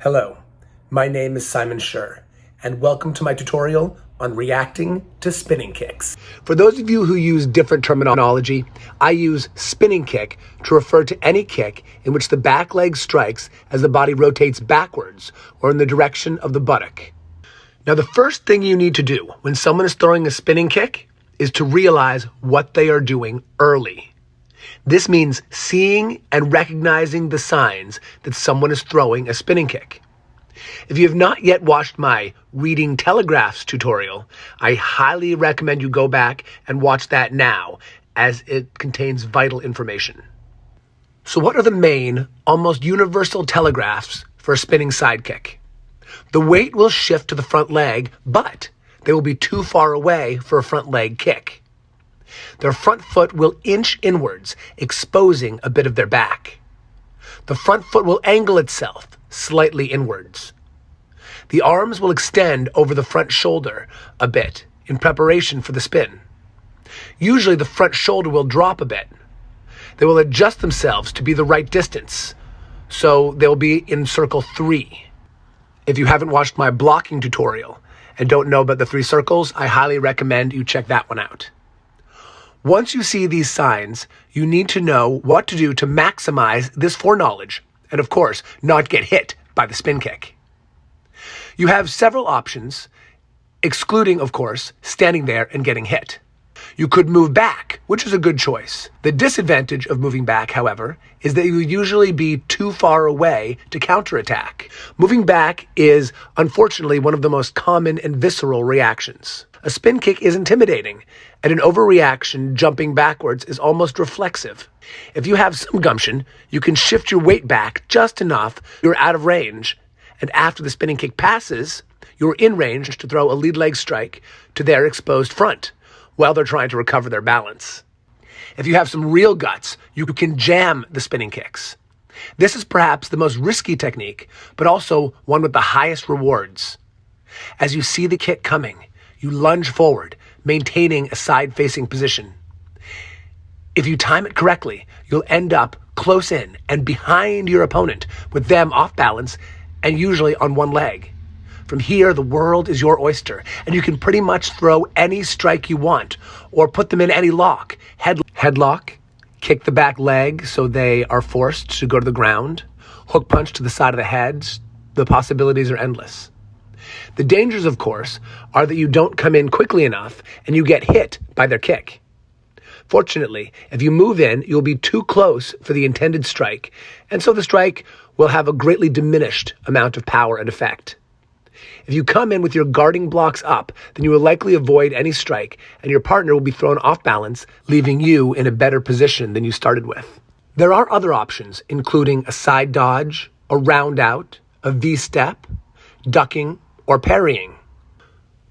Hello, my name is Simon Schur, and welcome to my tutorial on reacting to spinning kicks. For those of you who use different terminology, I use spinning kick to refer to any kick in which the back leg strikes as the body rotates backwards or in the direction of the buttock. Now, the first thing you need to do when someone is throwing a spinning kick is to realize what they are doing early. This means seeing and recognizing the signs that someone is throwing a spinning kick. If you have not yet watched my reading telegraphs tutorial, I highly recommend you go back and watch that now, as it contains vital information. So what are the main, almost universal telegraphs for a spinning side kick? The weight will shift to the front leg, but they will be too far away for a front leg kick. Their front foot will inch inwards, exposing a bit of their back. The front foot will angle itself slightly inwards. The arms will extend over the front shoulder a bit in preparation for the spin. Usually the front shoulder will drop a bit. They will adjust themselves to be the right distance, so they'll be in circle 3. If you haven't watched my blocking tutorial and don't know about the 3 circles, I highly recommend you check that one out. Once you see these signs, you need to know what to do to maximize this foreknowledge and, of course, not get hit by the spin kick. You have several options, excluding, of course, standing there and getting hit. You could move back, which is a good choice. The disadvantage of moving back, however, is that you would usually be too far away to counterattack. Moving back is, unfortunately, one of the most common and visceral reactions. A spin kick is intimidating, and an overreaction jumping backwards is almost reflexive. If you have some gumption, you can shift your weight back just enough you're out of range, and after the spinning kick passes, you're in range to throw a lead leg strike to their exposed front while they're trying to recover their balance. If you have some real guts, you can jam the spinning kicks. This is perhaps the most risky technique, but also one with the highest rewards. As you see the kick coming, you lunge forward, maintaining a side-facing position. If you time it correctly, you'll end up close in and behind your opponent, with them off balance and usually on one leg. From here, the world is your oyster, and you can pretty much throw any strike you want or put them in any lock. Headlock, kick the back leg so they are forced to go to the ground, hook punch to the side of the head. The possibilities are endless. The dangers, of course, are that you don't come in quickly enough and you get hit by their kick. Fortunately, if you move in, you'll be too close for the intended strike, and so the strike will have a greatly diminished amount of power and effect. If you come in with your guarding blocks up, then you will likely avoid any strike, and your partner will be thrown off balance, leaving you in a better position than you started with. There are other options, including a side dodge, a round out, a V-step, ducking, or parrying.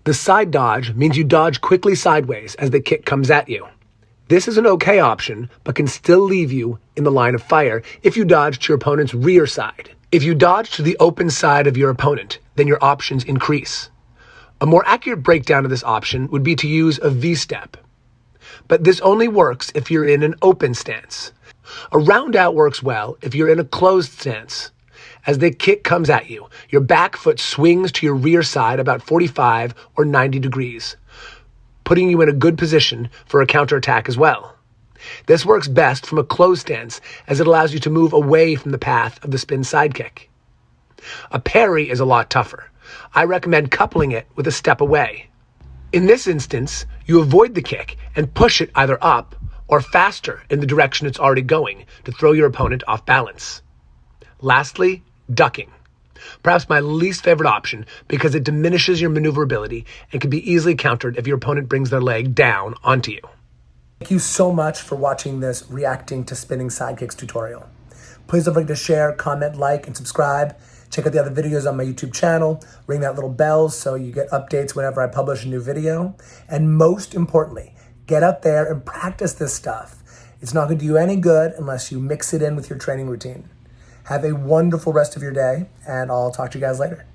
The side dodge means you dodge quickly sideways as the kick comes at you. This is an okay option, but can still leave you in the line of fire if you dodge to your opponent's rear side. If you dodge to the open side of your opponent, then your options increase. A more accurate breakdown of this option would be to use a V-step. But this only works if you're in an open stance. A round out works well if you're in a closed stance. As the kick comes at you, your back foot swings to your rear side about 45 or 90 degrees, putting you in a good position for a counterattack as well. This works best from a closed stance, as it allows you to move away from the path of the spin side kick. A parry is a lot tougher. I recommend coupling it with a step away. In this instance, you avoid the kick and push it either up or faster in the direction it's already going to throw your opponent off balance. Lastly, ducking. Perhaps my least favorite option, because it diminishes your maneuverability and can be easily countered if your opponent brings their leg down onto you. Thank you so much for watching this reacting to spinning sidekicks tutorial. Please don't forget to share, comment, like, and subscribe. Check out the other videos on my YouTube channel. Ring that little bell so you get updates whenever I publish a new video. And most importantly, get out there and practice this stuff. It's not going to do you any good unless you mix it in with your training routine. Have a wonderful rest of your day, and I'll talk to you guys later.